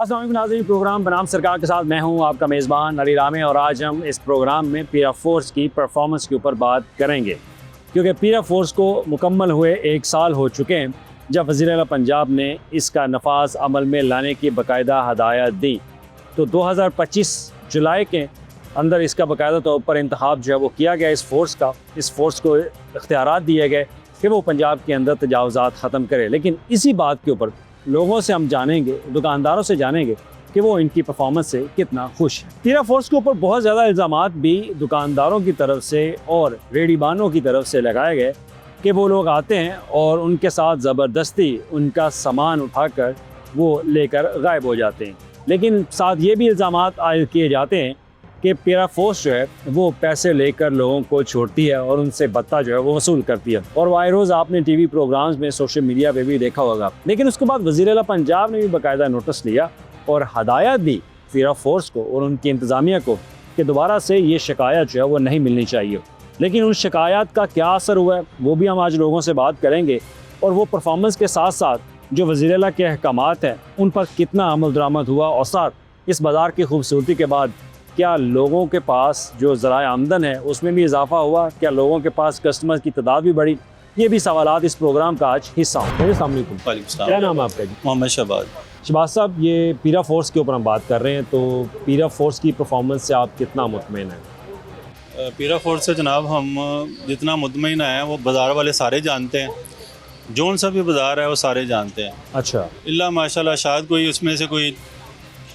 अस्सलाम वालेकुम नाज़रीन, प्रोग्राम बनाम सरकार के साथ मैं हूं आपका मेज़बान अली रामे और आज हम इस प्रोग्राम में पीरा फोर्स की परफॉर्मेंस के ऊपर बात करेंगे क्योंकि पीरा फोर्स को मुकम्मल हुए 1 साल हो चुके हैं जब वज़ीर आला पंजाब ने इसका नफाज अमल में लाने की बाकायदा हदायत दी। तो 2025 जुलाई के अंदर इसका बाकायदा तौर पर इंतखाब जो है वो किया गया। इस फोर्स को इख्तियारात दिए गए कि वो पंजाब के अंदर तजावुज़ात ख़त्म करे। लेकिन इसी बात के ऊपर लोगों से हम जानेंगे, दुकानदारों से जानेंगे कि वो इनकी परफॉर्मेंस से कितना खुश हैं। पीरा फोर्स के ऊपर बहुत ज़्यादा इल्ज़ामात भी दुकानदारों की तरफ से और रेडीबानों की तरफ से लगाए गए कि वो लोग आते हैं और उनके साथ ज़बरदस्ती उनका सामान उठाकर वो लेकर गायब हो जाते हैं। लेकिन साथ ये भी इल्ज़ामात आयद किए जाते हैं कि पीरा फोर्स जो है वो पैसे लेकर लोगों को छोड़ती है और उनसे भत्ता जो है वो वसूल करती है। और वाई रोज़ आपने टीवी प्रोग्राम्स में, सोशल मीडिया पे भी देखा होगा। लेकिन उसके बाद वज़ीर आला पंजाब ने भी बाकायदा नोटिस लिया और हदायत दी पीरा फोर्स को और उनकी इंतज़ामिया को कि दोबारा से ये शिकायत जो है वो नहीं मिलनी चाहिए। लेकिन उन शिकायत का क्या असर हुआ है वो भी हम आज लोगों से बात करेंगे और वो परफॉर्मेंस के साथ साथ जो वज़ीर आला के अहकामात हैं उन पर कितना अमल दरामद हुआ और साथ इस बाज़ार की खूबसूरती के बाद क्या लोगों के पास जो ज़राए आमदन है उसमें भी इजाफा हुआ, क्या लोगों के पास कस्टमर की तादाद भी बढ़ी, ये भी सवालात इस प्रोग्राम का आज हिस्सा हों। अस्सलाम वालेकुम। क्या नाम है आपका जी? मोहम्मद शहबाज। शहबाज साहब, ये पीरा फोर्स के ऊपर हम बात कर रहे हैं, तो पीरा फोर्स की परफॉर्मेंस से आप कितना मुतमईन हैं? पीरा फोर्स से जनाब हम जितना मुतमईन हैं वो बाज़ार वाले सारे जानते हैं, जौन सा भी बाज़ार है वो सारे जानते हैं। अच्छा। इल्ला माशाल्लाह शायद कोई उसमें से कोई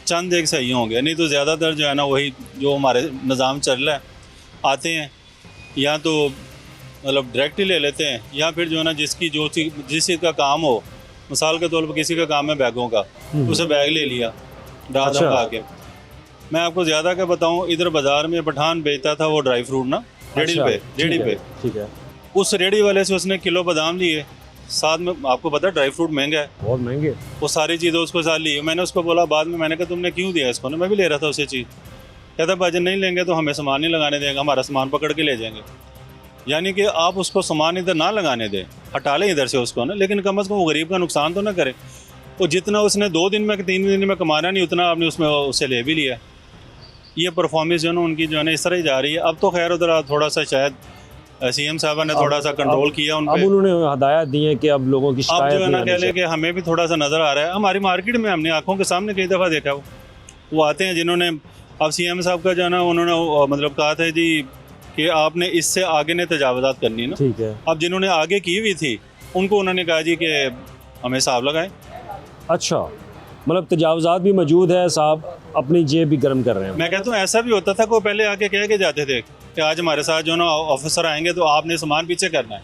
चंद एक सही होंगे, नहीं तो ज़्यादातर जो है ना वही जो हमारे निज़ाम चल रहा है आते हैं या तो मतलब डायरेक्ट ही ले लेते हैं या फिर जो है ना जिस चीज़ का काम हो, मिसाल के तौर पर किसी का काम है बैगों का, उसे बैग ले लिया डाल लगा के। मैं आपको ज़्यादा क्या बताऊँ, इधर बाज़ार में पठान बेचता था वो ड्राई फ्रूट ना रेडी पे, ठीक है। उस रेडी वाले से उसने किलो बादाम लिए, साथ में आपको पता है ड्राई फ्रूट महंगा है, बहुत महंगे, वो सारी चीज़ें उसको साथ ली। मैंने उसको बोला बाद में, मैंने कहा तुमने क्यों दिया इसको ना, मैं भी ले रहा था उसे चीज़। कहता भाईजान नहीं लेंगे तो हमें सामान नहीं लगाने देंगे, हमारा सामान पकड़ के ले जाएंगे। यानी कि आप उसको सामान इधर ना लगाने दें, हटा लें इधर से उसको ना, लेकिन कम अज़ कम वो गरीब का नुकसान तो ना करे। वो जितना उसने 2 दिन में 3 दिन में कमाना नहीं उतना आपने उसमें उससे ले भी लिया। ये परफॉर्मेंस जो है ना उनकी जो है ना इस तरह ही जा रही है। अब तो खैर उधर थोड़ा सा शायद सीएम साहब ने थोड़ा सा कंट्रोल किया उन पे। अब उन्होंने हदायत दी है कि अब लोगों की शिकायत अब जो है ना कह लें कि हमें भी थोड़ा सा नज़र आ रहा है। हमारी मार्केट में हमने आंखों के सामने कई दफ़ा देखा वो आते हैं जिन्होंने, अब सीएम साहब का जो है ना उन्होंने मतलब कहा था जी कि आपने इससे आगे ने तजावुज़ात करनी ना, ठीक है। अब जिन्होंने आगे की हुई थी उनको उन्होंने कहा जी कि हमें हिसाब लगाएं। अच्छा, मतलब तजावुज़ात भी मौजूद है, साहब अपनी जेब भी गर्म कर रहे हैं। मैं कहता हूँ ऐसा भी होता था, को पहले आके कह के जाते थे कि आज हमारे साथ जो ना ऑफिसर आएंगे तो आपने सामान पीछे करना है,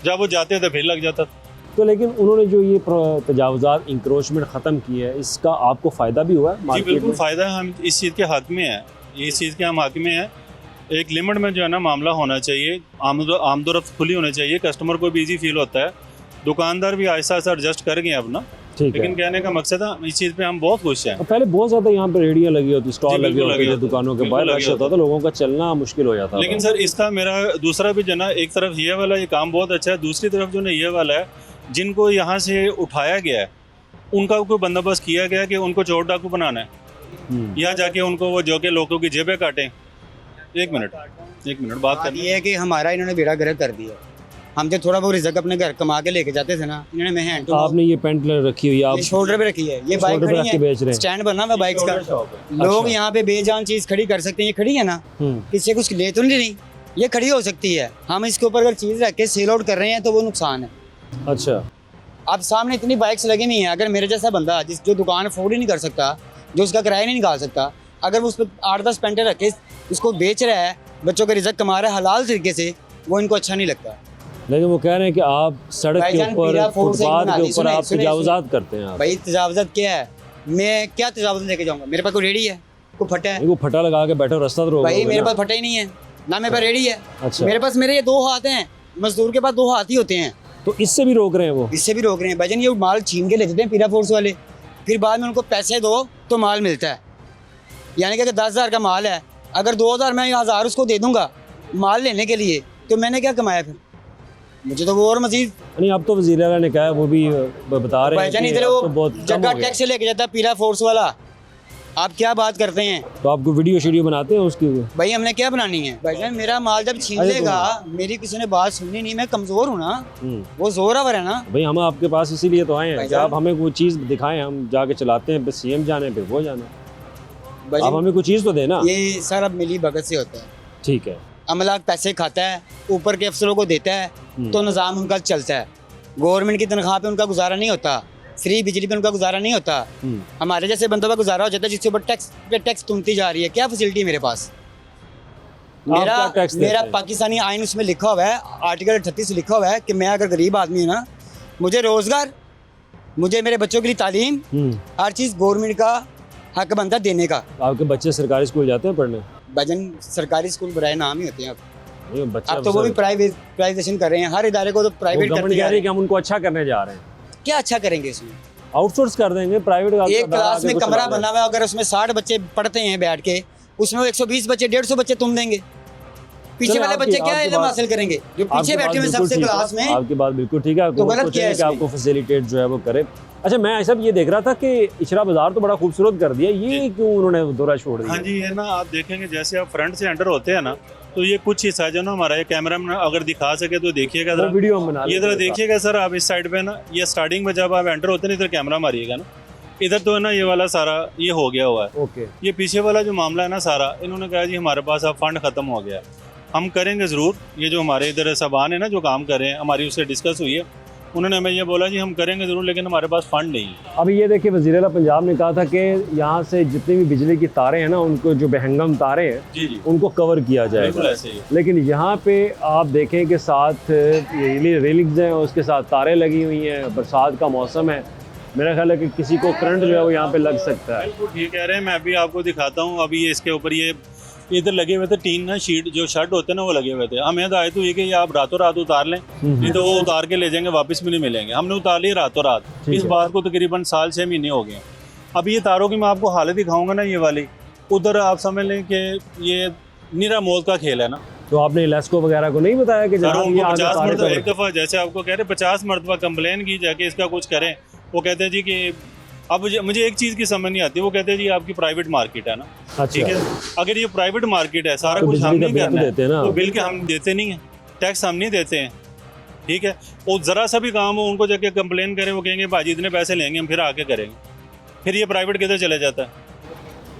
जब वो जाते थे फिर लग जाता था। तो लेकिन उन्होंने जो ये तजावुज़ात इंक्रोचमेंट ख़त्म की है, इसका आपको फ़ायदा भी हुआ है? जी बिल्कुल फ़ायदा है, हम इस चीज़ के हक़ में हैं, इस चीज़ के हम हक़ में हैं। एक लिमिट में जो है ना मामला होना चाहिए, आमदोरफ्त खुली होनी चाहिए, कस्टमर को भी ईजी फील होता है, दुकानदार भी आहिस्ता आहिस्ता एडजस्ट कर गए अपना। लेकिन कहने का मकसद है इस चीज़ पे हम बहुत खुश हैं। पहले बहुत ज़्यादा यहाँ पे रेडियाँ लगी होती, स्टॉल लगे होते थे, दुकानों के बाहर रश होता था, लोगों का चलना मुश्किल हो जाता था। लेकिन सर इसका मेरा दूसरा भी जो ना, एक तरफ ये वाला ये काम बहुत अच्छा है, दूसरी तरफ जो ना ये वाला है जिनको यहाँ से उठाया गया है उनका कोई बंदोबस्त किया गया कि उनको चोर डाकू बनाना है, यहाँ जाके उनको वो जो के लोगों की जेबें काटें। एक मिनट बात करनी ये है कि हमारा इन्होंने बेड़ा गर्क कर दिया। हम जब थोड़ा बहुत रिज़्क अपने घर कमा के लेके जाते थे ना, इन्होंने मैं हैंड टू आपने ये पेंट रखी हुई है, आप शोल्डर पे रखी है, ये बाइक खड़ी है, बेच रहे हैं, स्टैंड बना हुआ बाइक्स का। लोग यहाँ पे बेजान चीज़ खड़ी कर सकते हैं, ये खड़ी है ना, किसी कुछ ले तो नहीं, ये खड़ी हो सकती है। हम इसके ऊपर अगर चीज़ रख के सेल आउट कर रहे हैं तो वो नुकसान है। अच्छा, अब सामने इतनी बाइक्स लगी हुई हैं, अगर मेरे जैसा बंदा जो दुकान अफोर्ड ही नहीं कर सकता, जो उसका किराया नहीं निकाल सकता, अगर वो उस पर 8-10 पेंटे रख के उसको बेच रहा है, बच्चों का रिज़्क कमा रहा है हलाल तरीके से, वो इनको अच्छा नहीं लगता। लेकिन वो कह रहे हैं कि आप सड़क के ऊपर, फुटपाथ के ऊपर आप तजावुज़ात करते हैं। भाई तजावुज़ात क्या है? मैं क्या तजावुज़ लेके जाऊँगा? मेरे पास कोई रेडी है, कोई फटा है? वो फटा लगा के बैठो, रास्ता तो रोको भाई मेरे पास फटा ही नहीं है ना, मेरे पास रेडी है। अच्छा। मेरे पास मेरे ये 2 हाथ हैं, मजदूर के पास 2 हाथ ही होते हैं, तो इससे भी रोक रहे हैं वो? इससे भी रोक रहे हैं भाईजान। ये माल छीन के ले जाते हैं पीरा फोर्स वाले, फिर बाद में उनको पैसे दो तो माल मिलता है। यानी कि अगर 10,000 का माल है, अगर 2,000 मैं 1,000 उसको दे दूँगा माल लेने के लिए, तो मैंने क्या कमाया फिर? मुझे तो वो और मजीद नहीं, अब तो वज़ीर आला ने कहा है, वो भी बता रहे हैं भाईजान कि इधर अब वो तो बहुत कम जगह हो गया। टैक्स से लेके जाता है पीला फोर्स वाला, आप क्या बात करते हैं तो आपको वीडियो बनाते हैं उसकी? भाई, हमने क्या बनानी है भाईजान? मेरा माल जब छीन अरे लेगा, मेरी किसी ने बात सुननी नहीं, मैं कमजोर हूँ ना, हम्म। वो जोरावर है ना। भाई हम आपके पास इसीलिए तो आए हैं कि भाईजान- आप हमें कोई चीज़ दिखाएं, हम जाके चलाते हैं, बस CM जाने पे वो जाना, आप भाईजान हमें कोई चीज़ तो देना। ये सारा मिली भगत से होता है, ठीक है। अमला पैसे खाता है, ऊपर के अफसरों को देता है, तो निज़ाम उनका चलता है। गवर्नमेंट की तनख्वाह पे उनका गुजारा नहीं होता, फ्री बिजली पे उनका गुजारा नहीं होता, हमारे जैसे बंदों का गुजारा हो जाता है जिसके ऊपर टैक्स तुमती जा रही है। क्या फैसिलिटी है मेरे पास? मेरा क्या टैक्स देते मेरा हैं? पाकिस्तानी आइन उसमें लिखा हुआ है, आर्टिकल 38 लिखा हुआ है कि मैं अगर गरीब आदमी हूँ ना, मुझे रोज़गार, मुझे मेरे बच्चों के लिए तालीम, हर चीज़ गवर्नमेंट का हक बनता है देने का। आपके बच्चे सरकारी स्कूल जाते हैं पढ़ने? भजन सरकारी स्कूल बराए नाम ही होते हैं अब। नहीं, बच्चे अब तो वो भी प्राइवेटाइजेशन कर रहे हैं, हर इदारे को तो प्राइवेट गवर्नमेंट करते कह जा रही रहे है कि हम उनको अच्छा करने जा रहे हैं। हैं। क्या अच्छा करेंगे इसमें? आउटसोर्स कर देंगे प्राइवेट। एक क्लास में कमरा बना हुआ है, अगर उसमें 60 बच्चे पढ़ते हैं बैठ के, उसमें 120 बच्चे 150 बच्चे तुम देंगे, पीछे वाले बच्चे क्या इल्म हासिल करेंगे जो पीछे बैठे हुए सबसे क्लास में? आपकी बात बिल्कुल ठीक है, तो गलत क्या है कि आपको फैसिलिटेट जो है वो करे। अच्छा, मैं ऐसा ये देख रहा था कि इशरा बाजार तो बड़ा खूबसूरत कर दिया, ये क्यों उन्होंने दौरा छोड़ दिया? हाँ जी, ये ना आप देखेंगे जैसे आप फ्रंट से एंटर होते हैं ना, तो ये कुछ हिस्सा जो ना हमारा ये कैमरा में अगर दिखा सके तो देखिएगा वो जरा, वीडियो हम बना ये लेते जरा हैं। देखिएगा सर आप इस साइड पे ना, ये स्टार्टिंग में जब आप एंटर होते हैं इधर कैमरा मारिएगा ना, इधर तो है ना ये वाला सारा ये हो गया हुआ है। ओके। ये पीछे वाला जो मामला है ना सारा, इन्होंने कहा जी हमारे पास अब फंड खत्म हो गया, हम करेंगे ज़रूर। ये जो हमारे इधर सबान है ना जो काम कर रहे हैं, हमारी उससे डिस्कस हुई है, उन्होंने हमें ये बोला जी हम करेंगे ज़रूर लेकिन हमारे पास फंड नहीं है। अभी ये देखिए, वज़ीर आला पंजाब ने कहा था कि यहाँ से जितनी भी बिजली की तारें हैं ना, उनको जो बेहंगम तारें हैं जी जी उनको कवर किया बिल्कुल जाएगा। ऐसे ही है। लेकिन यहाँ पे आप देखें कि साथ रेलिंग्स हैं, उसके साथ तारें लगी हुई हैं, बरसात का मौसम है, मेरा ख्याल है कि किसी को करंट जो है वो यहाँ पे लग सकता है। बिल्कुल ठीक कह रहे हैं, मैं अभी आपको दिखाता हूँ। अभी ये इसके ऊपर ये इधर लगे हुए थे टीन ना शीट जो शर्ट होते हैं ना वो लगे हुए थे। हमें तो आए तो ये कि ये आप रातों रात उतार लें, नहीं तो वो उतार के ले जाएंगे, वापस भी नहीं मिलेंगे। हमने उतार लिए रातों रात। इस बात को तकरीबन साल 6 महीने हो गए। अब ये तारों की मैं आपको हालत दिखाऊंगा ना, ये वाली उधर आप समझ लें कि ये निरा मौत का खेल है ना। तो आपने लेस्को वगैरह को नहीं बताया कि सर जनाब उनको ये आगे 50 तारें मरतबा, cover- एक दफ़ा जैसे आपको कह रहे 50 मरतबा कंप्लेन की जाके इसका कुछ करें, वो कहते हैं जी कि अब मुझे एक चीज़ की समझ नहीं आती। वो कहते हैं जी आपकी प्राइवेट मार्केट है ना, ठीक अच्छा, है, अगर ये प्राइवेट मार्केट है सारा तो कुछ बिजली हम का नहीं बिल तो करना है, देते हैं ना। तो बिल के हम देते नहीं हैं, टैक्स हम नहीं देते हैं, ठीक है। और ज़रा सा भी काम हो उनको जाके कंप्लेन करें, वो कहेंगे भाजी इतने पैसे लेंगे हम, फिर आके करेंगे, फिर ये प्राइवेट किधर चले जाता है।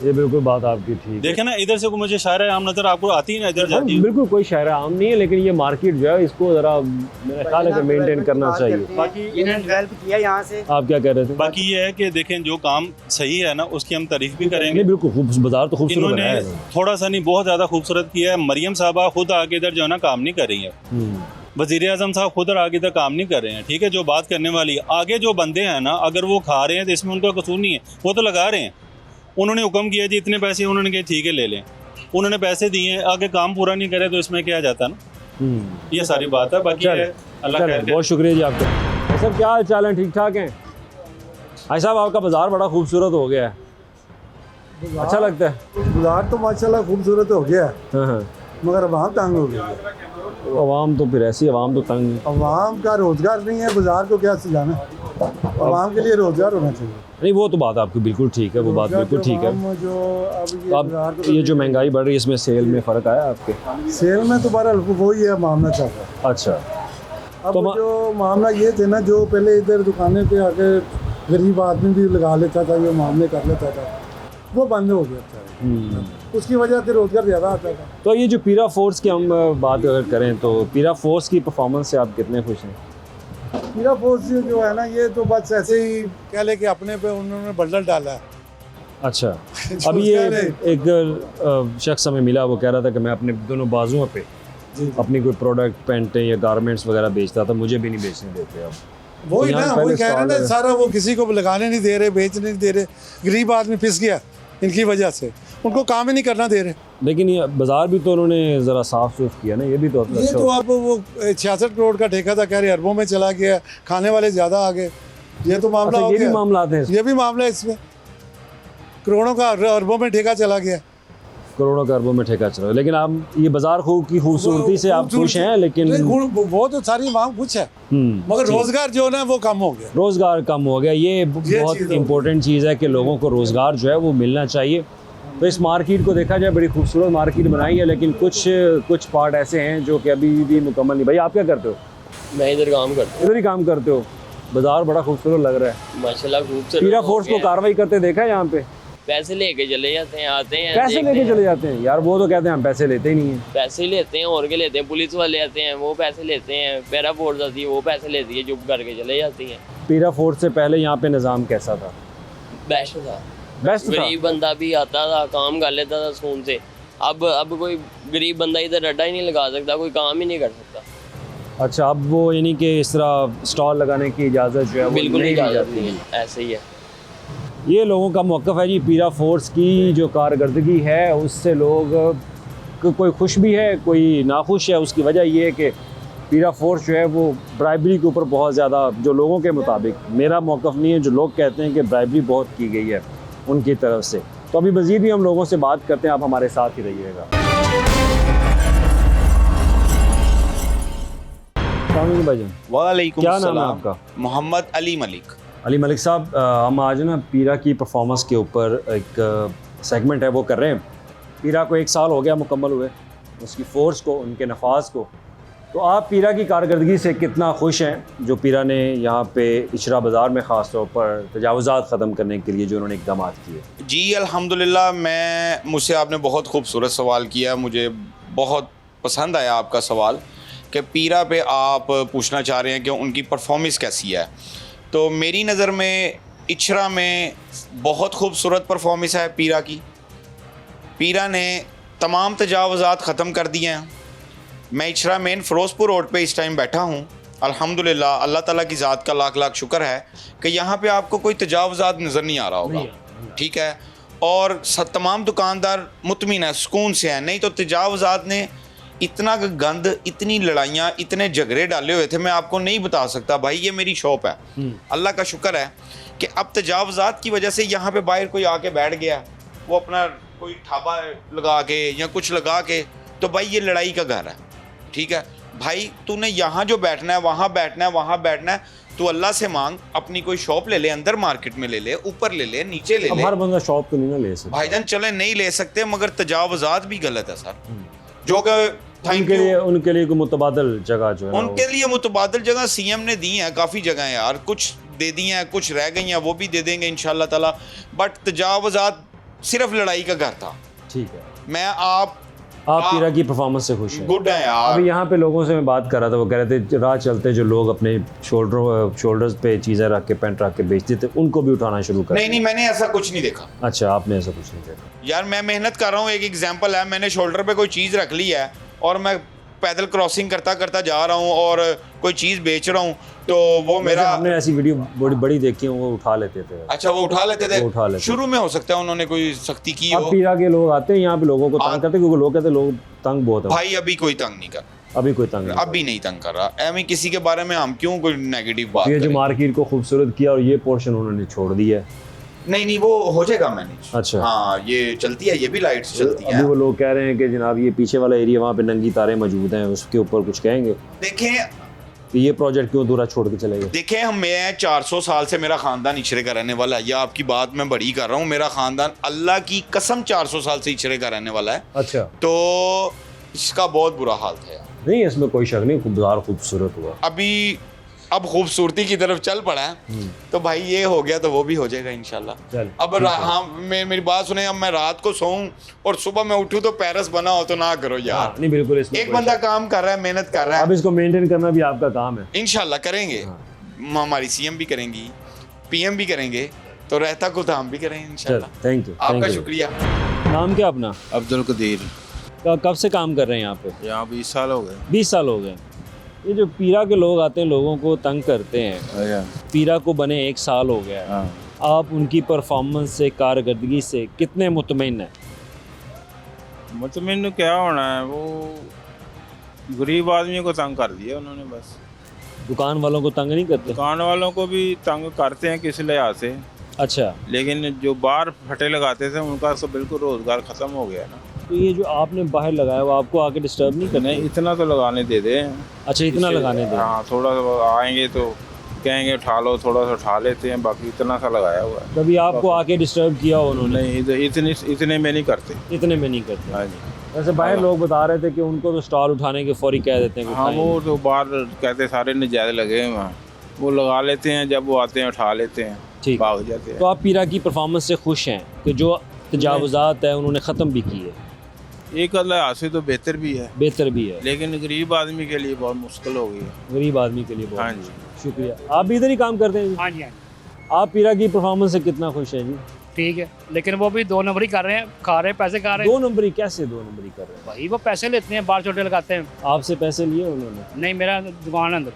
ये बिल्कुल बात आपकी ठीक है। देखे ना इधर से मुझे शायरा आम नजर आपको आती है ना, इधर जाती है। बिल्कुल कोई शायरा आम नहीं है, लेकिन ये मार्केट जो है इसको ज़रा मेरा ख्याल है कि मेंटेन करना चाहिए। बाकी इन्होंने डेवलप किया यहाँ से। आप क्या कह रहे थे? बाकी ये है कि देखें जो काम सही है ना उसकी हम तारीफ भी करेंगे। नहीं, बिल्कुल बाजार तो खूबसूरत इन्होंने बनाया है। थोड़ा सा नहीं बहुत ज़्यादा खूबसूरत किया है। मरियम साहबा खुद आगे इधर जो है ना काम नहीं कर रही है, वज़ीर आज़म साहब खुद आगे इधर काम नहीं कर रहे हैं, ठीक है। जो बात करने वाली आगे जो बंदे हैं ना, अगर वो खा रहे हैं तो इसमें उनका कसूर नहीं है, वो तो लगा रहे हैं। उन्होंने हुक्म किया जी इतने पैसे, उन्होंने कहा ठीक है ले लें, उन्होंने पैसे दिए, आगे काम पूरा नहीं करे तो इसमें क्या जाता ना। ये सारी बात है। बाकी चले, है अल्लाह चले, खैर करे। बहुत शुक्रिया जी आपका। भाई साहब क्या हाल चाल है, ठीक ठाक हैं? भाई साहब आपका बाजार बड़ा खूबसूरत हो गया है, अच्छा लगता है? बाजार तो माशाल्लाह खूबसूरत हो गया है, हाँ हाँ। मगर अवाम तंग हो गई है। अवाम तो फिर ऐसी अवाम तो तंग। अवाम का रोजगार नहीं है, बाजार को क्या सजाना? अवाम के लिए रोजगार होना चाहिए। नहीं, वो तो बात आपकी बिल्कुल ठीक है, वो बात बिल्कुल ठीक है। अवाम जो अब ये अब बाजार को ये जो महंगाई बढ़ रही है इसमें सेल में फ़र्क आया आपके? सेल में तो बहरहाल वही है मामला चल रहा है। अच्छा, अब तो जो मामला ये थे ना, जो पहले इधर दुकानें पे आके गरीब आदमी भी लगा लेता था, ये मामले कर लेता था, वो बंद हो गया था। उसकी वजह से रोजगार ज़्यादा आता था। तो ये जो पीरा फोर्स की हम बात अगर करें तो पीरा फोर्स की परफॉर्मेंस से आप कितने खुश हैं? मेरा फोर्स जो है ना, ये तो बस ऐसे ही कह ले कि अपने पे उन्होंने बंडल डाला है। अच्छा, अभी ये एक शख्स हमें मिला, वो कह रहा था कि मैं अपने दोनों बाजुओं पे अपनी कोई प्रोडक्ट पेंटें या गारमेंट्स वगैरह बेचता था, मुझे भी नहीं बेचने देते अब। वही तो ना, यहाँ वही पहले कह रहे हैं ना, स्टॉल सारा वो किसी को लगाने नहीं दे रहे, बेचने नहीं दे रहे। गरीब आदमी पिस गया इनकी वजह से, उनको काम ही नहीं करना दे रहे। लेकिन ये बाजार भी तो उन्होंने ज़रा साफ सुफ किया ना, ये भी तो ये तो अब वो 66 करोड़ का ठेका था, कह रहे अरबों में चला गया, खाने वाले ज़्यादा आ गए। ये तो मामला अच्छा, हो ये भी गया, मामला है। ये भी मामला है, इसमें करोड़ों का अरबों में ठेका चला गया। करोड़ों खरबों में ठेका चल रहा है। लेकिन आप ये बाजार की खूबसूरती से आप खुश हैं, लेकिन वो तो सारी वहाँ कुछ है, मगर रोजगार जो है ना वो कम हो गया। रोज़गार कम हो गया। ये बहुत चीज़ हो इम्पोर्टेंट चीज़ है कि लोगों को रोज़गार जो है वो मिलना चाहिए। तो इस मार्केट को देखा जाए बड़ी खूबसूरत मार्केट बनाई है, लेकिन कुछ पार्ट ऐसे हैं जो कि अभी भी मुकम्मल नहीं। भाई आप क्या करते हो? मैं इधर काम करता हूँ। इधर ही काम करते हो? बाजार बड़ा खूबसूरत लग रहा है। माशाल्लाह खूबसूरत। पीरा फोर्स को कार्रवाई करते देखा है यहाँ पे? पैसे लेके चले जाते हैं, आते हैं, पैसे देखते लेके हैं। चले जाते हैं यार, वो तो कहते हैं हम पैसे लेते ही नहीं है। पैसे लेते हैं और के लेते हैं, पुलिस वाले आते हैं वो पैसे लेते हैं, पैरा फोर्स आती है वो पैसे लेती है, चुप करके चले जाती है। पीरा फोर्स से पहले यहाँ पे निज़ाम कैसा था? बेस्ट था, बेस्ट था। गरीब बंदा भी आता था, काम कर लेता था सुकून से। अब कोई गरीब बंदा इधर अड्डा ही नहीं लगा सकता, कोई काम ही नहीं कर सकता। अच्छा, अब वो यानी कि इस तरह स्टॉल लगाने की इजाज़त जो है वो बिल्कुल नहीं दी जा जाती सकती है, ऐसे ही है। ये लोगों का मौक़िफ़ है जी। पीरा फोर्स की जो कारकर्दगी है उससे लोग कोई खुश भी है, कोई नाखुश है। उसकी वजह ये है कि पीरा फोर्स जो है वो ब्राइबरी के ऊपर बहुत ज़्यादा, जो लोगों के मुताबिक, मेरा मौक़िफ़ नहीं है, जो लोग कहते हैं कि ब्राइबरी बहुत की गई है उनकी तरफ से। तो अभी मज़ीद भी हम लोगों से बात करते हैं, आप हमारे साथ ही रहिएगा। भाईजान, वालेकुम क्या नाम है सलाम। आपका? मोहम्मद अली मलिक। अली मलिक साहब, हम आज ना पीरा की परफॉर्मेंस के ऊपर एक सेगमेंट है वो कर रहे हैं। पीरा को 1 साल हो गया मुकम्मल हुए, उसकी फ़ोर्स को, उनके नफाज को। तो आप पीरा की कारकर्दगी से कितना खुश हैं जो पीरा ने यहाँ पे इशरा बाज़ार में ख़ास तौर पर तजावुज़ात ख़त्म करने के लिए जो उन्होंने इक़दाम किए? जी अल्हम्दुलिल्लाह, मुझसे आपने बहुत खूबसूरत सवाल किया, मुझे बहुत पसंद आया आपका सवाल कि पीरा पे आप पूछना चाह रहे हैं कि उनकी परफॉर्मेंस कैसी है। तो मेरी नज़र में इशरा में बहुत खूबसूरत परफॉर्मेंस है पीरा की। पीरा ने तमाम तजावुज़ात ख़त्म कर दिए हैं। मैं इशरा मेन फ़िरोज़पुर रोड पे इस टाइम बैठा हूँ। अल्हम्दुलिल्लाह, अल्लाह ताला की ज़ात का लाख लाख शुक्र है कि यहाँ पे आपको कोई तजावुज़ात नज़र नहीं आ रहा होगा, ठीक है। और तमाम दुकानदार मुतमिन है, सुकून से हैं। नहीं तो तजावुज़ात ने इतना गंद, इतनी लड़ाइयाँ, इतने झगड़े डाले हुए थे, मैं आपको नहीं बता सकता भाई। ये मेरी शॉप है, अल्लाह का शुक्र है कि अब तजावुज़ात की वजह से यहाँ पे बाहर कोई आके बैठ गया, वो अपना कोई ठाबा लगा के या कुछ लगा के, तो भाई ये लड़ाई का घर है, ठीक है भाई। तूने यहाँ जो बैठना है, वहाँ बैठना है, वहाँ बैठना है, तू अल्लाह से मांग, अपनी कोई शॉप ले ले, अंदर मार्केट में ले ले, ऊपर ले ले, नीचे ले ले। हर बंदा शॉप तो नहीं ना ले सकता भाईजान, चले नहीं ले सकते, मगर तजावुज़ात भी गलत है सर। जो कि उनके लिए कोई मुतबादल जगह जो है उनके लिए मुतबादल जगह सीएम ने दी है, काफ़ी जगह है यार, कुछ दे दी हैं, कुछ रह गई हैं, वो भी दे देंगे इंशाल्लाह ताला। बट तजावुज़ात सिर्फ लड़ाई का घर था। ठीक है। मैं आप पीरा की परफॉर्मेंस से खुश हैं? गुड है यार। अभी यहाँ पे लोगों से मैं बात कर रहा था, वो कह रहे थे राह चलते जो लोग अपने शोल्डर्स पे चीज़ें रख के, पेंट रख के बेचते थे, उनको भी उठाना शुरू कर। नहीं, मैंने ऐसा कुछ नहीं देखा। अच्छा, आपने ऐसा कुछ नहीं देखा? यार मैं मेहनत कर रहा हूँ, एक एग्जांपल है, मैंने शोल्डर पे कोई चीज़ रख ली है और मैं पैदल क्रॉसिंग करता करता जा रहा हूँ और कोई चीज़ बेच रहा हूँ, तो वो मेरा, हमने ऐसी वीडियो बड़ी देखी है, वो उठा लेते थे। अच्छा, वो उठा लेते थे, वो उठा लेते। शुरू में हो सकता है उन्होंने कोई सख्ती की अब हो। पीरा के लोग आते हैं यहाँ पे, लोगों को तंग करते, क्योंकि लोग कहते हैं लोग तंग बहुत है। भाई अभी कोई तंग नहीं कर, अभी कोई तंग नहीं। अभी नहीं तंग कर रहा। एम किसी के बारे में हम क्यों कोई नेगेटिव बात ये जो करें? मार्केट को खूबसूरत किया और ये पोर्शन उन्होंने छोड़ दिया है। नहीं, वो हो जाएगा मैनेज। अच्छा। हाँ, ये चलती है, ये भी लाइट्स चलती अभी हैं। वो लोग कह रहे हैं कि जनाब ये पीछे वाला एरिया, वहाँ पे नंगी तारें मौजूद हैं, उसके ऊपर कुछ कहेंगे देखें कि ये प्रोजेक्ट क्यों अधूरा छोड़ के चले गए? देखें, मैं 400 साल से मेरा ख़ानदान इचरे का रहने वाला है। या आपकी बात मैं बड़ी कर रहा हूँ, मेरा ख़ानदान अल्लाह की कसम 400 साल से इचरे का रहने वाला है। अच्छा। तो इसका बहुत बुरा हाल था यार। नहीं, इसमें कोई शक नहीं, बाजार खूबसूरत हुआ। अभी अब खूबसूरती की तरफ चल पड़ा है, तो भाई ये हो गया तो वो भी हो जाएगा इंशाल्लाह। चल, अब हाँ, मेरी बात सुने, अब मैं रात को सोऊं और सुबह मैं उठूं तो पेरिस बना हो तो ना करो यार। हाँ, नहीं बिल्कुल, इसमें एक कोई बंदा शक काम कर रहा है, मेहनत कर रहा नहीं। है, अब इसको मेंटेन करना भी आपका काम है। इंशाल्लाह करेंगे। हमारी सीएम भी करेंगी, पीएम भी करेंगे, तो रहता को हम भी करेंगे चल, इंशाल्लाह। Thank you. आपका शुक्रिया। नाम क्या अपना? अब्दुल कदीर। कब से काम कर रहे हैं यहाँ पे? यहाँ 20 साल हो गए। 20 साल हो गए। ये जो पीरा के लोग आते हैं, लोगों को तंग करते हैं, पीरा को बने 1 साल हो गया है, हाँ। आप उनकी परफॉर्मेंस से, कारकर्दगी से कितने मुतमईन हैं? मुतमिन क्या होना है, वो गरीब आदमी को तंग कर दिया उन्होंने बस। दुकान वालों को तंग नहीं करते? दुकान वालों को भी तंग करते हैं किस लिहाज से, अच्छा। लेकिन जो बाहर फटे लगाते थे उनका तो बिल्कुल रोज़गार ख़त्म हो गया ना। तो ये जो आपने बाहर लगाया वो आपको आके डिस्टर्ब नहीं करना? नहीं, इतना तो लगाने दे दे। अच्छा, इतना इससे- लगाने दें। हाँ, थोड़ा सा आएंगे तो कहेंगे उठा लो, थोड़ा सा उठा लेते हैं, बाकी इतना सा लगाया हुआ है। कभी आपको आके डिस्टर्ब किया उन्होंने? नहीं, इतने में नहीं करते। इतने में नहीं करते। हाँ जी। वैसे बाहर लोग बता रहे थे कि उनको तो स्टॉल उठाने के फौरी कह देते हैं कि हाँ, उठाएंगे। वो तो बाहर कहते सारे नजायज लगे हैं वहाँ, वो लगा लेते हैं, जब वो आते हैं उठा लेते हैं, ठीक। भाग जाते हैं। तो आप पीरा की परफॉर्मेंस से खुश हैं कि जो तजावुज़ात है उन्होंने ख़त्म भी की है? एक अल्लाह से तो बेहतर भी है, बेहतर भी है, लेकिन गरीब आदमी के लिए बहुत मुश्किल हो गई है। गरीब आदमी के लिए बहुत। हाँ जी। शुक्रिया। आप भी इधर ही काम करते हैं जी? हाँ जी, हाँ जी, आप पीरा की परफॉर्मेंस से कितना खुश हैं जी? ठीक है, लेकिन वो भी 2 नंबर ही कर रहे हैं, खा रहे हैं, पैसे खा रहे हैं। 2 नंबरी कैसे 2 नंबरी कर रहे हैं? भाई वो पैसे लेते हैं, बाल छोटे लगाते हैं। आपसे पैसे लिए उन्होंने? नहीं, मेरा दुकान है अंदर।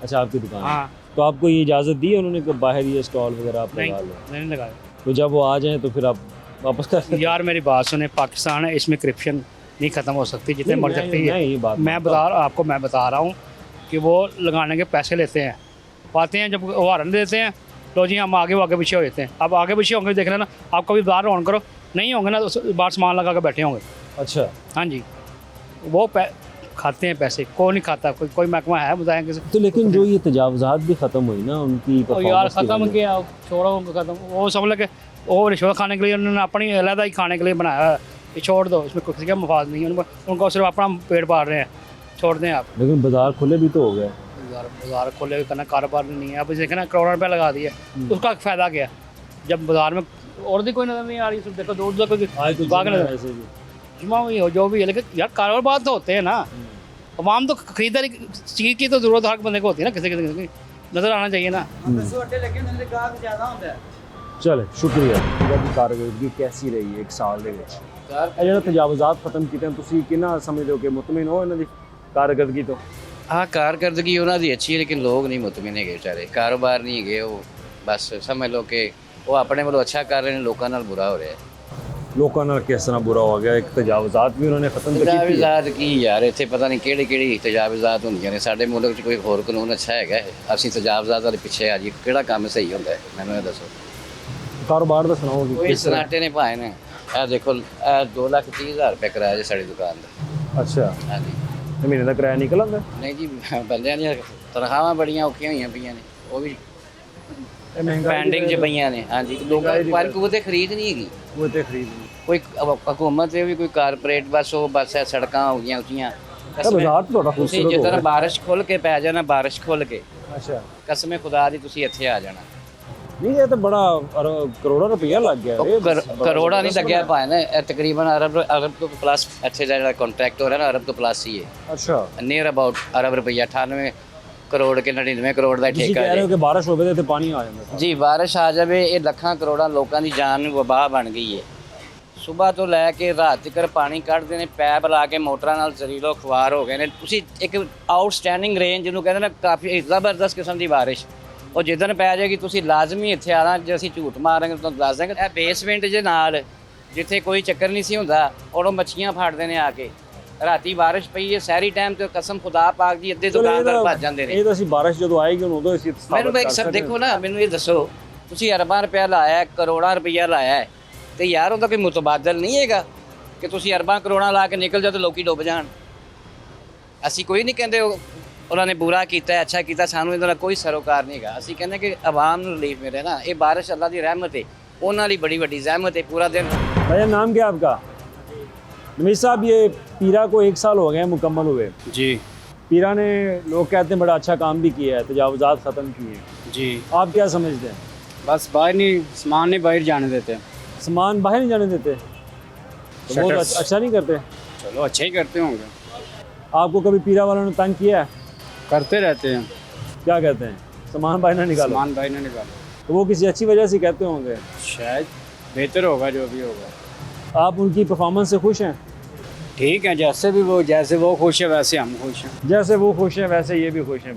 अच्छा, आपकी दुकान है। हाँ, तो आपको ये इजाज़त दी है उन्होंने कि बाहर ये स्टॉल वगैरह आप नहीं लगा लो? नहीं लगाया। तो जब वो आ जाएं तो फिर आप वापस कर यार मेरी बात सुने, पाकिस्तान है, इसमें करप्शन नहीं ख़त्म हो सकती, जितने मर सकती है। ये बात मैं बता रहा हूँ कि वो लगाने के पैसे लेते हैं, पाते हैं, जब उदाहरण देते हैं, लो जी हम आगे पीछे हो जाते हैं। अब आगे पीछे होंगे, देख लेना, आप कभी बाहर ऑन करो, नहीं होंगे ना तो बाहर सामान लगा के बैठे होंगे। अच्छा, हाँ जी, वो खाते हैं पैसे, कोई नहीं खाता, कोई महकमा है बताएं किसी? तो लेकिन जो ये तजावुज़ात भी ख़त्म हुई ना उनकी यार परफॉर्मेंस की ख़त्म वजह किया, छोड़ो उनको ख़त्म। वो समझ लगे वो रिश्वत खाने के लिए उन्होंने अपनी अलहदा ही खाने के लिए बनाया है, ये छोड़ दो, इसमें किसी का मफाद नहीं है, उनको सिर्फ अपना पेट पाल रहे हैं, छोड़ दें आप। से। लेकिन बाजार खुले भी तो हो गए। बाजार खोले करना कारोबार नहीं है, अब देखना करोड़ों रुपये लगा दिए, उसका फ़ायदा क्या? जब बाजार में और भी कोई नज़र नहीं आ रही, सिर्फ देखो दूर दूर आज तो बाग नजर, ऐसे भी जुम्मा हुई हो जो भी है, लेकिन यार कारोबार तो होते हैं ना। अवाम तो खरीदारी चीज़ की तो ज़रूरत हर बंदे को होती है ना, किसी की नज़र आना चाहिए ना। चले, शुक्रिया। ਤੁਹਾਡੀ ਕਾਰਗੁਜ਼ਾਰੀ कैसी रही है 1 ਸਾਲ ਦੇ ਵਿੱਚ? ਇਹ ਜਿਹੜਾ ਤਜਾਵੁਜ਼ਾਤ ਖਤਮ ਕੀਤੇ ਹਨ, ਤੁਸੀਂ ਕਿੰਨਾ ਸਮਝਦੇ ਹੋ ਕਿ ਮੁਤਮਿਨ ਹੋ ਇਹਨਾਂ ਦੀ ਕਾਰਗਰਦਗੀ ਤੋਂ? हाँ, कारकर्दगी उन्होंने अच्छी है, लेकिन लोग नहीं मुतमिन है बेचारे, कारोबार नहीं है वो, बस समझ लो कि वो अपने वालों अच्छा कर रहे हैं, लोगों नाल बुरा हो रहा है। ਲੋਕਾਂ ਨਾਲ ਕਿਸ ਤਰ੍ਹਾਂ ਬੁਰਾ ਹੋ ਗਿਆ? ਇੱਕ ਤਜਾਵੁਜ਼ਾਤ ਵੀ ਉਹਨਾਂ ਨੇ ਖਤਮ ਕੀਤੀ ਹੈ। तजावुज़ात की यार, इतने पता नहीं ਕਿਹੜੀ तजावुज़ात होंगे ने साडे मुल्क च, कोई होर कानून अच्छा है? ਅਸੀਂ तजावुज़ात वाले पिछे आ जी, ਕਿਹੜਾ ਕੰਮ सही होंदा है? मैनूं ये दसो। ਕਾਰੋਬਾਰ ਦਾ ਸੁਣਾਓ ਜੀ, कोई ਕਿਸ ਤਰ੍ਹਾਂ? सनाटे ने पाए ने, आ देखो 2,30,000 रुपये किराया जी साड़ी दुकान का। ਅੱਛਾ, हाँ जी। ਤੇ ਮਹੀਨੇ ਦਾ ਕਿਰਾਇਆ ਨਿਕਲ ਆਉਂਦਾ? नहीं जी, बंदियां दी तनखावां बड़ियां औखियां होईयां पईयां ने, वो भी ਇਹ ਮਹਿੰਗਾਈ ਪੈਂਡਿੰਗ 'ਚ ਪਈਆਂ ਨੇ। ਹਾਂਜੀ, ਲੋਕਾਂ ਦੀ ਪਰ ਕੋਈ ਤੇ ਖਰੀਦ ਨਹੀਂ ਹੈਗੀ, ਉਹ ਤੇ ਖਰੀਦ ਨਹੀਂ। ਕੋਈ ਹਕੂਮਤ ਦੇ ਵੀ ਕੋਈ ਕਾਰਪੋਰੇਟ, ਬਸ ਉਹ ਬਸ ਇਹ ਸੜਕਾਂ ਹੋ ਗਈਆਂ ਉੱਚੀਆਂ। ਤਾਂ ਬਾਜ਼ਾਰ ਤਾਂ ਤੁਹਾਡਾ ਤੁਸੀਂ ਖੂਬਸੂਰਤ ਹੋ ਜਿੱਦਾਂ ਗਿਆ। ਬਾਰਿਸ਼ ਖੁੱਲ ਕੇ ਪੈ ਜਾਣਾ, ਬਾਰਿਸ਼ ਖੁੱਲ ਕੇ ਅੱਛਾ, ਕਸਮੇ ਖੁਦਾ ਦੀ ਤੁਸੀਂ ਇੱਥੇ ਆ ਜਾਣਾ। ਨਹੀਂ ਇਹ ਤਾਂ ਬੜਾ ਕਰੋੜਾਂ ਰੁਪਈਆ ਲੱਗ ਗਿਆ। ਉਹ ਕਰੋੜਾ ਨਹੀਂ ਲੱਗਿਆ ਭਾਵੇਂ ਨਾ, ਇਹ ਤਕਰੀਬਨ ਅਰਬ ਤੋਂ ਪਲੱਸ ਇੱਥੇ ਜਿਹੜਾ ਕੰਟਰੈਕਟ ਹੋ ਰਿਹਾ ਨਾ, ਅਰਬ ਤੋਂ ਪਲੱਸ ਹੀ ਹੈ। ਅੱਛਾ, ਨੀਅਰ ਅਬਾਊਟ ਅਰਬ ਰੁਪਈਆ, 98 ਕਰੋੜ ਕੇ 99 ਕਰੋੜ ਦਾ ਤੁਸੀਂ ਠੇਕਾ ਕਹਿ ਰਹੇ ਹੈ ਹੋ ਕਿ ਬਾਰਿਸ਼ ਹੋਵੇ ਤੇ ਇੱਥੇ ਪਾਣੀ ਆ ਜਾਂਦਾ। ਜੀ। ਬਾਰਿਸ਼ ਆ ਜਾਵੇ, ਇਹ ਲੱਖਾਂ ਕਰੋੜਾਂ ਲੋਕਾਂ ਦੀ ਜਾਨ ਨੂੰ ਵਬਾਹ ਬਣ ਗਈ ਹੈ। ਸਵੇਰ ਤੋਂ ਲੈ ਕੇ ਰਾਤ ਤੱਕ ਪਾਣੀ ਕੱਢਦੇ ਨੇ, ਪੈਪ ਲਾ ਕੇ ਮੋਟਰਾਂ ਨਾਲ ਜ਼ਰੀਲੋ ਖਵਾਰ ਹੋ ਗਏ ਨੇ। ਤੁਸੀਂ ਇੱਕ ਆਊਟਸਟੈਂਡਿੰਗ ਰੇਂਜ ਜਿਹਨੂੰ ਕਹਿੰਦੇ ਨੇ, ਕਾਫੀ ਜ਼ਬਰਦਸਤ ਕਿਸਮ ਦੀ ਬਾਰਿਸ਼, ਉਹ ਜਿੱਦਣ ਪੈ ਜਾਏਗੀ ਤੁਸੀਂ ਲਾਜ਼ਮੀ ਇੱਥੇ ਆਣਾ। ਜੇ ਅਸੀਂ ਝੂਠ ਮਾਰਾਂਗੇ ਤੁਹਾਨੂੰ ਦੱਸ ਦਾਂਗੇ, ਇਹ ਬੇਸਮੈਂਟ ਦੇ ਨਾਲ ਜਿੱਥੇ ਕੋਈ ਚੱਕਰ ਨਹੀਂ ਸੀ ਹੁੰਦਾ, ਉਦੋਂ ਮੱਛੀਆਂ ਫਾੜਦੇ ਨੇ ਆ ਕੇ। ਰਾਤੀ ਬਾਰਿਸ਼ ਪਈ ਹੈ ਸਹਿਰੀ ਟਾਈਮ ਤੇ, ਕਸਮ ਖੁਦਾ ਪਾਕ ਦੀ ਅੱਧੇ ਦੁਕਾਨਦਾਰ ਭੱਜ ਜਾਂਦੇ ਨੇ। ਇਹ ਤਾਂ ਅਸੀਂ ਬਾਰਿਸ਼ ਜਦੋਂ ਆਏਗੀ ਉਦੋਂ ਅਸੀਂ ਮੈਨੂੰ ਇੱਕ ਸਭ ਦੇਖੋ ਨਾ, ਮੈਨੂੰ ਇਹ ਦੱਸੋ, ਤੁਸੀਂ ਅਰਬਾਂ ਰੁਪਇਆ ਲਾਇਆ, ਕਰੋੜਾਂ ਰੁਪਈਆ ਲਾਇਆ, ਤੇ ਯਾਰ ਉਹਦਾ ਕੋਈ ਮੁਤਬਾਦਲ ਨਹੀਂ ਹੈਗਾ ਕਿ ਤੁਸੀਂ ਅਰਬਾਂ ਕਰੋੜਾਂ ਲਾ ਕੇ ਨਿਕਲ ਜਾਓ ਤੇ ਲੋਕੀ ਡੁੱਬ ਜਾਣ। ਅਸੀਂ ਕੋਈ ਨਹੀਂ ਕਹਿੰਦੇ ਉਹਨਾਂ ਨੇ ਬੁਰਾ ਕੀਤਾ, ਅੱਛਾ ਕੀਤਾ, ਸਾਨੂੰ ਇਹਦਾ ਕੋਈ ਸਰੋਕਾਰ ਨਹੀਂ ਹੈਗਾ। ਅਸੀਂ ਕਹਿੰਦੇ ਕਿ ਆਵਾਮ ਨੂੰ ਰਿਲੀਫ ਮਿਲੇ ਨਾ, ਇਹ ਬਾਰਿਸ਼ ਅੱਲਾ ਦੀ ਰਹਿਮਤ ਹੈ, ਉਹਨਾਂ ਲਈ ਬੜੀ ਵੱਡੀ ਜ਼ਹਿਮਤ ਹੈ। पूरा दिन भैया नाम क्या है आपका? नमीर साहब, ये पीरा को 1 साल हो गए मुकम्मल हुए जी पीरा ने, लोग कहते हैं बड़ा अच्छा काम भी किया है, तजावुज़ात ख़त्म किए हैं। जी, आप क्या समझते हैं? बस बाहर नहीं, सामान नहीं बाहर जाने देते। सामान बाहर नहीं जाने देते तो वो तो Shutters। अच्छा नहीं करते? चलो अच्छा ही करते होंगे, आपको कभी पीरा वालों ने तंग किया है? करते रहते हैं। क्या कहते हैं? सामान बाहर ना निकालो। सामान बाहर नहीं निकालो, तो वो किसी अच्छी वजह से कहते होंगे। शायद बेहतर होगा जो भी होगा। आप उनकी परफॉर्मेंस से खुश हैं? ठीक है, जैसे वो खुश है वैसे हम खुश हैं। जैसे वो खुश हैं वैसे ये भी खुश हैं।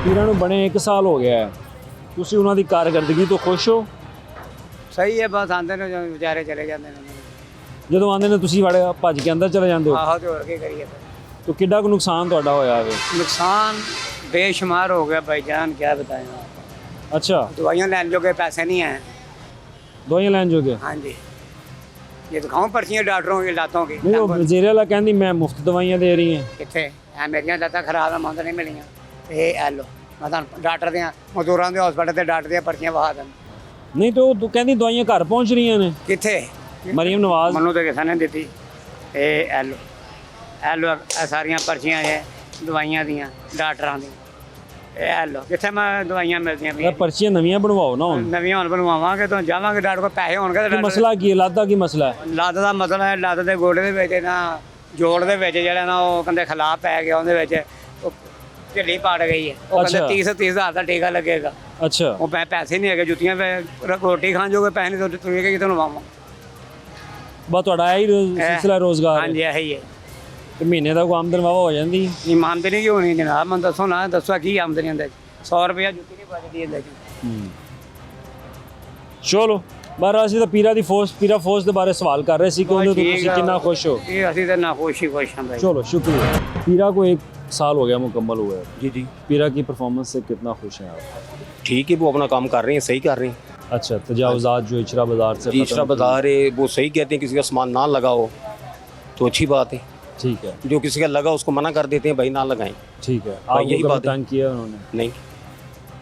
पीरा ਨੂੰ बने 1 साल हो गया है, ਤੁਸੀਂ ਉਹਨਾਂ ਦੀ ਕਾਰਗਰਦਗੀ ਤੋਂ ਖੁਸ਼ ਹੋ? ਸਹੀ ਹੈ, ਬਸ ਆਂਦੇ ਨੇ ਜਦੋਂ ਵਿਚਾਰੇ ਚਲੇ ਜਾਂਦੇ ਨੇ। ਜਦੋਂ ਆਉਂਦੇ ਨੇ ਤੁਸੀਂ ਵੜੇ ਭੱਜ ਕੇ ਅੰਦਰ ਚਲੇ ਜਾਂਦੇ ਹੋ? ਆਹੋ, ਤੇ ਹੋਰ ਕੀ ਕਰੀਏ ਫਿਰ। तो कितना को नुकसान ਤੁਹਾਡਾ ਹੋਇਆ है? नुकसान बेशुमार हो गया भाईजान, क्या बताएं आपको। अच्छा, दवाइयाँ लेने जोगे पैसे नहीं हैं। ਦਵਾਈਆਂ ਲੈਣ ਜੋਗੇ? हाँ जी, ये दिखाऊं पर्चियाँ डॉक्टरों की लातों की? ਨਹੀਂ ਉਹ ਵਜ਼ੀਰ ਵਾਲਾ ਕਹਿੰਦੀ ਮੈਂ ਮੁਫਤ ਦਵਾਈਆਂ ਦੇ ਰਹੀ ਹਾਂ। कितने है मेरिया लातां खराब है, मंद नहीं मिलियां। ये लो मैं तुहानूं डॉक्टर दियां मजदूरां दे हॉस्पिटल ते डॉक्टर दियां पर्चियां वहा दें। ਨਹੀਂ ਤਾਂ ਉਹ ਕਹਿੰਦੀ ਦਵਾਈਆਂ ਘਰ ਪਹੁੰਚ ਰਹੀਆਂ ਨੇ। किथे ਮਰੀਮ ਨਵਾਜ਼ मनु तो किसी ने दी। ये लो सारियां पर्चियां है दवाइयां दियां डॉक्टरां दी। ये लो किथे मैं दवाइयां मिलदियां ਇਹ ਪਰਚੀਆਂ ਨਵੀਆਂ ਬਣਵਾਓ ਨਾ ਹੁਣ। नवीं हुण बनवावांगे तो जावांगे डॉक्टर को पैसे होणगे ਕੀ ਮਸਲਾ ਕੀ ਹੈ? ਲੱਤ ਦਾ ਕੀ ਮਸਲਾ ਹੈ? ਲੱਤ ਦਾ ਮਸਲਾ ਹੈ, ਲੱਤ ਦੇ ਗੋਡੇ ਦੇ ਵਿੱਚ ਨਾ ਜੋੜ ਦੇ ਵਿੱਚ ਜਿਹੜਾ ਨਾ ਉਹ ਕਹਿੰਦੇ ਖਲਾਅ ਪੈ ਗਿਆ, ਉਹਦੇ ਵਿੱਚ ਉਹ ਢਿੱਲੀ ਪਾੜ ਗਈ ਹੈ। ਉਹ ਕਹਿੰਦੇ 30 ਹਜ਼ਾਰ ਦਾ ਟੀਕਾ ਲੱਗੇਗਾ। ਅੱਛਾ ਉਹ ਪੈਸੇ ਨਹੀਂ ਹੈਗੇ, ਜੁੱਤੀਆਂ ਰੋਟੀ ਖਾਣ ਜੋਗੇ ਪੈਸੇ ਨਹੀਂ, ਤੁਸੀਂ ਕਿਤੋਂ ਲਵਾਵਾਂ? ਬਸ ਤੁਹਾਡਾ ਇਹ ਸਿਲਸਿਲਾ ਰੋਜ਼ਗਾਰ ਹੈ? ਹਾਂਜੀ ਇਹੀ ਹੈ। ਤੇ ਮਹੀਨੇ ਦਾ ਕੋਈ ਆਮਦਨ ਵਾਵਾ ਹੋ ਜਾਂਦੀ? ਆਮਦਨੀ ਕਿਉਂ ਨਹੀਂ ਜਨਾਬ, ਮੈਨੂੰ ਦੱਸੋ ਨਾ, ਦੱਸੋ ਕੀ ਆਮਦਨੀ ਹੁੰਦਾ ਜੀ? 100 ਰੁਪਇਆ ਜੁੱਤੀ ਨਹੀਂ ਬਚਦੀ ਹੁੰਦਾ ਜੀ। ਚਲੋ ਬਾਹਰ ਅਸੀਂ ਤਾਂ ਪੀਰਾ ਫੋਰਸ ਦੇ ਬਾਰੇ ਸਵਾਲ ਕਰ ਰਹੇ ਸੀ ਕਿ ਉਹਦੇ ਤੋਂ ਤੁਸੀਂ ਕਿੰਨਾ ਖੁਸ਼ ਹੋ? ਇਹ ਅਸੀਂ ਤਾਂ ਨਾ ਖੁਸ਼ ਹਾਂ ਭਾਈ। चलो शुक्रिया। पीरा को 1 साल हो गया मुकम्मल हुआ है। जी जी पीरा की परफॉर्मेंस से कितना खुश हैं आप? ठीक है, वो अपना काम कर रहे हैं, सही कर रहे हैं। अच्छा, तजावुज़ात जो इचरा बाज़ार से जी इचरा बाजार है, वो सही कहते हैं, किसी का सामान ना लगाओ तो अच्छी बात है। ठीक है, जो किसी का लगा उसको मना कर देते हैं, भाई ना लगाएं। ठीक है। हाँ, आप यही बात है। तंग किया उन्होंने? नहीं,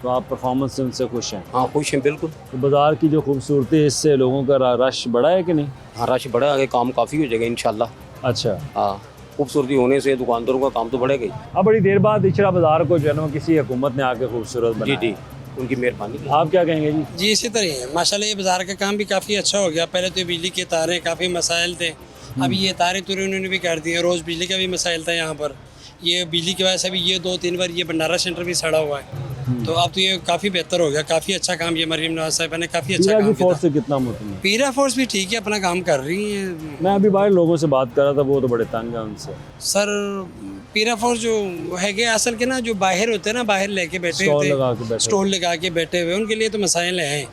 तो आप परफॉर्मेंस से उनसे खुश हैं? हाँ खुश हैं बिल्कुल। तो बाज़ार की जो खूबसूरती है, इससे लोगों का रश बढ़ा है कि नहीं? हाँ रश बढ़ा, आगे काम काफ़ी हो जाएगा इंशाल्लाह। अच्छा, हाँ खूबसूरती होने से दुकानदारों का काम तो बढ़ेगा ही। अब बड़ी देर बाद इचरा बाज़ार को जो है ना किसी हुकूमत ने आके खूबसूरत जी बनाया। जी उनकी मेहरबानी। आप क्या कहेंगे जी? जी इसी तरह है माशाल्लाह, ये बाज़ार का काम भी काफ़ी अच्छा हो गया। पहले तो बिजली की तारें काफ़ी मसाइल थे, अभी ये तारें तुरें उन्होंने भी कर दी हैं। रोज़ बिजली का भी मसाइल था यहाँ पर, ये बिजली की वजह से भी ये 2-3 बार ये भंडारा सेंटर भी सड़ा हुआ है। तो अब तो ये काफ़ी बेहतर हो गया, काफ़ी अच्छा काम ये मरीम नवाज साहिबा ने काफ़ी अच्छा पीरा काम की किया। फोर्स से कितना मुतमिन? पीरा फोर्स भी ठीक है, अपना काम कर रही है। मैं अभी बाहर लोगों से बात कर रहा था, वो तो बड़े तंग हैं उनसे। सर पीरा फोर्स जो है कि असल के ना जो बाहर होते हैं ना, बाहर लेके बैठे स्टॉल होते लगा के बैठे। स्टॉल लगा के बैठे हुए, उनके लिए तो मसाइल हैं,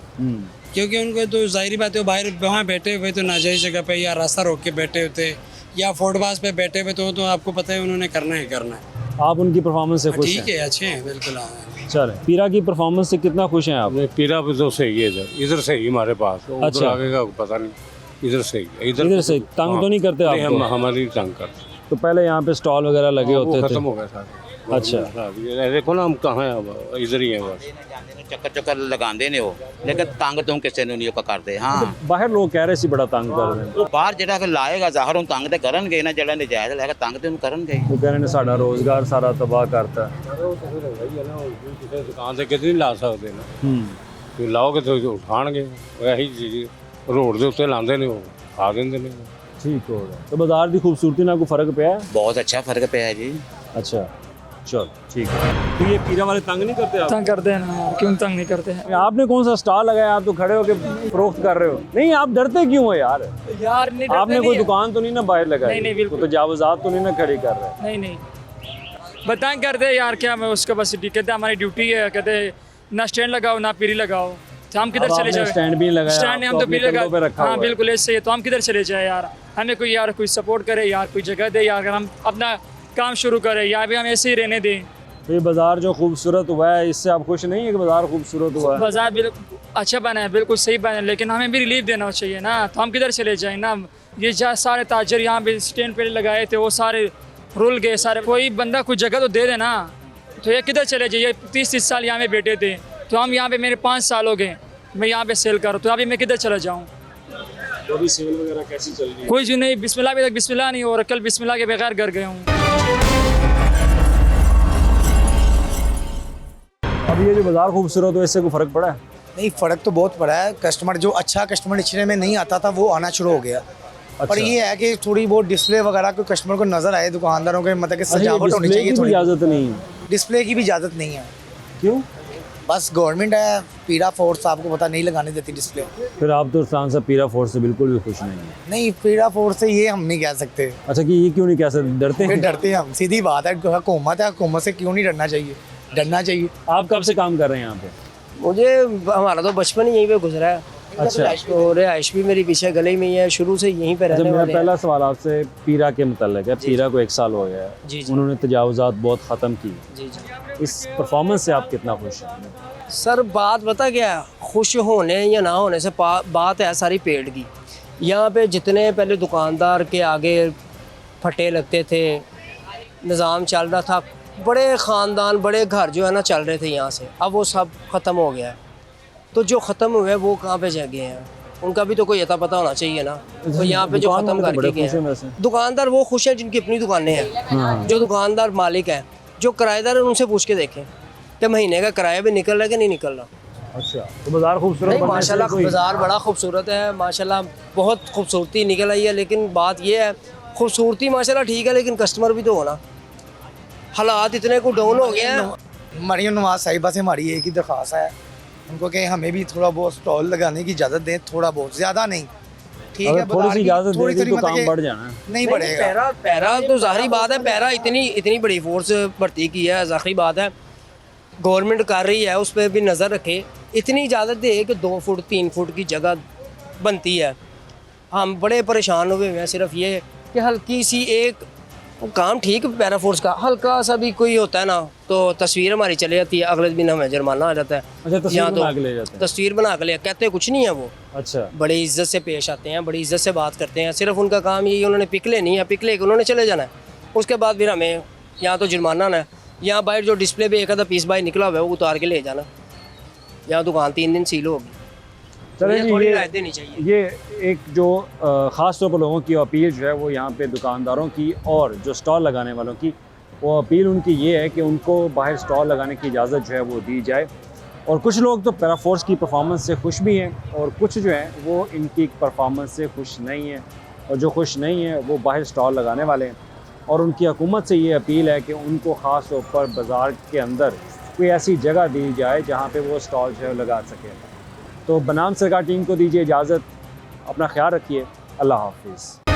क्योंकि उनको तो जाहिर बात है बाहर वहाँ बैठे हुए तो नाजायज़ जगह पे या रास्ता रोक के बैठे होते या फुटपाथ पे बैठे हुए तो आपको पता है उन्होंने करना है करना है। आप उनकी परफॉर्मेंस से खुश ठीक हैं? है, अच्छे हैं बिल्कुल। हाँ चले, पीरा की परफॉर्मेंस से कितना खुश हैं आप? पीरा भी तो सही है, इधर से ही हमारे पास। उधर अच्छा। आगे का पता नहीं, इधर से ही। इधर से तंग तो नहीं करते नहीं, आपको? हम हमारी तंग करते। तो पहले यहाँ पे स्टॉल वगैरह लगे वो होते खत्म थे? हो गया सारे। अच्छा, ये देखो ना हम कहाँ हैं अब, इधर ही हैं बस। ਚੱਕਰ ਲਗਾਉਂਦੇ ਨੇ ਉਹ, ਲੇਕਿਨ ਤੰਗ ਤੋਂ ਕਿਸੇ ਨੂੰ ਨਹੀਂ ਉਹ ਕਰਦੇ। ਹਾਂ बाहर लोग कह रहे सी बड़ा तंग कर रहे हैं। ਉਹ ਬਾਹਰ ਜਿਹੜਾ ਕਿ ਲਾਏਗਾ ਜ਼ਾਹਰ ਉਹਨੂੰ ਤੰਗ ਤੇ ਕਰਨਗੇ ਨਾ, ਜਿਹੜਾ ਨਜਾਇਜ਼ ਲਾਏਗਾ ਤੰਗ ਤੇ ਉਹਨੂੰ ਕਰਨਗੇ। वो कह रहे हैं साड़ा रोजगार सारा तबाह करता है। किसी दुकान से कितनी ला सकते ना, तो लाओगे तो उठाणगे वही चीज़ रोड के उत्ते लाते ने, खा देंगे ने। ठीक हो गया। तो बाजार की खूबसूरती ना कोई फर्क पिया है? ਬਹੁਤ ਅੱਛਾ ਫਰਕ ਪਿਆ ਜੀ। अच्छा, चलो ठीक है। तो ये पीरा वाले तंग नहीं करते आप? तंग करते हैं ना, क्यों तंग नहीं करते हैं आपने कौन सा स्टॉल लगाया? आप तो खड़े होकर फरोख्त कर रहे हो। नहीं, आप डरते क्यों हो यार? यार? नहीं आपने कोई दुकान तो नहीं ना बाहर लगाई? नहीं, बिल्कुल। तो तजावुज़ात तो नहीं ना खड़ी कर रहे? नहीं नहीं बताएं करते यार, क्या मैं उसका बस कहते हमारी ड्यूटी है, कहते ना स्टैंड लगाओ ना पीरी लगाओ, तो हम किधर अब चले आपने जाए? स्टैंड भी लगाया, स्टैंड आप हम तो तो अपने पीरी कंधों पे लगा। रखा हाँ हुआ है। बिल्कुल ऐसे ही है, तो हम किधर चले जाए यार? हमें कोई यार कोई सपोर्ट करे यार, कोई जगह दे यार, अगर हम अपना काम शुरू करें या भी हम ऐसे ही रहने दें। तो ये बाजार जो खूबसूरत हुआ है, इससे आप खुश नहीं है कि बाजार खूबसूरत हुआ है? बाजार बिल्कुल अच्छा बना है, बिल्कुल सही बना है, लेकिन हमें भी रिलीफ देना चाहिए ना, तो हम किधर चले जाएं ना? ये सारे ताजर यहाँ पे स्टैंड पे लगाए थे, वो सारे रुल गए सारे। कोई बंदा कोई जगह तो दे देना, तो ये किधर चले जाइए? 30-30 साल यहाँ पे बैठे थे, तो हम यहाँ पे मेरे 5 साल हो गए मैं यहाँ पे सेल करूँ, तो अभी मैं किधर चला जाऊँ? तो अभी सेल वगैरह कैसी चल रही है? कोई जो नहीं, बिस्मिल्लाह अभी तक बिस्मिल्लाह नहीं हो रहा, कल बिस्मिल्लाह के बगैर घर गए हूँ। अब ये जो बाजार खूबसूरत हो, इससे कोई फ़र्क पड़ा है? नहीं, फ़र्क तो बहुत पड़ा है। कस्टमर जो अच्छा कस्टमर इचरे में नहीं आता था वो आना शुरू हो गया। पर ये है कि थोड़ी बहुत डिस्प्ले वगैरह को कस्टमर को नज़र आए, दुकानदारों के मतलब कि सजावट होनी चाहिए थोड़ी। इजाज़त नहीं है? डिस्प्ले की भी इजाज़त नहीं है। क्यों? बस गवर्नमेंट है, पीरा फोर्स आपको पता नहीं लगाने देती डिस्प्ले। फिर आप तो इंसान से पीरा फोर्स से बिल्कुल भी खुश नहीं है? नहीं, पीरा फोर्स से ये हम नहीं कह सकते। अच्छा, कि ये क्यों नहीं कह सकते? डरते फिर हैं? डरते हैं हम, सीधी बात है, हुकूमत है, हुकूमत से क्यों नहीं डरना चाहिए? डरना चाहिए। आप कब से काम कर रहे हैं यहाँ पे? मुझे हमारा तो बचपन ही यहीं पे गुजरा है। अच्छा। और आइश भी मेरी पीछे गले में ही है, शुरू से यहीं पे रहने मेरा वाले हैं। पहला सवाल आपसे पीरा के मुताल्लिक है। पीरा को 1 साल हो गया है, जी जी उन्होंने तजावुज़ात बहुत ख़त्म की। जी जी इस परफॉर्मेंस से आप कितना खुश हैं? सर बात बता क्या है, खुश होने या ना होने से बात है सारी पेड़ की। यहाँ पे जितने पहले दुकानदार के आगे फटे लगते थे, निज़ाम चल रहा था, बड़े ख़ानदान बड़े घर जो है ना चल रहे थे यहाँ से, अब वो सब ख़त्म हो गया है। तो जो ख़त्म हुए वो कहाँ पे जगह हैं, उनका भी तो कोई अता पता होना चाहिए ना। तो यहाँ पे जो ख़त्म करके गए हैं दुकानदार वो खुश है जिनकी अपनी दुकानें हैं। जो दुकानदार मालिक हैं, जो किराएदार हैं, उनसे पूछ के देखें कि महीने का किराया भी निकल रहा है कि नहीं निकल रहा। अच्छा, तो बाज़ार खूबसूरत माशाल्लाह बाज़ार बड़ा खूबसूरत है, माशाल्लाह बहुत खूबसूरती निकल आई है। लेकिन बात ये है, खूबसूरती माशाल्लाह ठीक है, लेकिन कस्टमर भी तो होना। हालात इतने को डाउन हो गए हैं। मरियम नवाज साहिबा से हमारी एक ही दरख्वास्त है उनको कि हमें भी थोड़ा बहुत स्टॉल लगाने की इजाज़त दें, थोड़ा बहुत, ज़्यादा नहीं, ठीक है, थोड़ी सी इजाज़त दे दी तो काम बढ़ जाना। नहीं बढ़ेगा। पैरा तो ज़ाहिर बात है, पैरा इतनी बड़ी फोर्स भर्ती की है, ज़ाहिर बात है गवर्नमेंट कर रही है, उस पर भी नज़र रखे। इतनी इजाज़त दे कि 2 फुट 3 फुट की जगह बनती है। हम बड़े परेशान हुए हैं, सिर्फ ये कि हल्की सी एक काम ठीक पैरा फोर्स का हल्का सा भी कोई होता है ना तो तस्वीर हमारी चली जाती है, अगले दिन हमें जुर्माना आ जाता है। अच्छा, तस्वीर बना के ले जाते हैं। तस्वीर बना के ले कहते कुछ नहीं है वो। अच्छा, बड़ी इज्जत से पेश आते हैं, बड़ी इज्जत से बात करते हैं। सिर्फ उनका काम यही, उन्होंने पिक लेनी है, पिक लेके उन्होंने चले जाना है। उसके बाद फिर हमें यहाँ तो जुर्माना ना, यहाँ बाहर जो डिस्प्ले पे एक आधा पीस बाहर निकला हुआ है वो उतार के ले जाना। यहाँ दुकान 3 दिन सील होगी। चलिए जी, थोड़ी राहत देनी चाहिए। ये एक जो ख़ास तौर पर लोगों की अपील जो है वो यहाँ पे दुकानदारों की और जो स्टॉल लगाने वालों की, वो अपील उनकी ये है कि उनको बाहर स्टॉल लगाने की इजाज़त जो है वो दी जाए। और कुछ लोग तो पैरा फोर्स की परफॉर्मेंस से खुश भी हैं और कुछ जो हैं वो इनकी परफॉर्मेंस से खुश नहीं हैं, और जो खुश नहीं हैं वो बाहर स्टॉल लगाने वाले हैं। और उनकी हुकूमत से ये अपील है कि उनको ख़ास तौर पर बाज़ार के अंदर कोई ऐसी जगह दी जाए जहाँ पे वो स्टॉल जो है लगा सकें। तो बनाम सरकार टीम को दीजिए इजाज़त, अपना ख्याल रखिए, अल्लाह हाफिज़।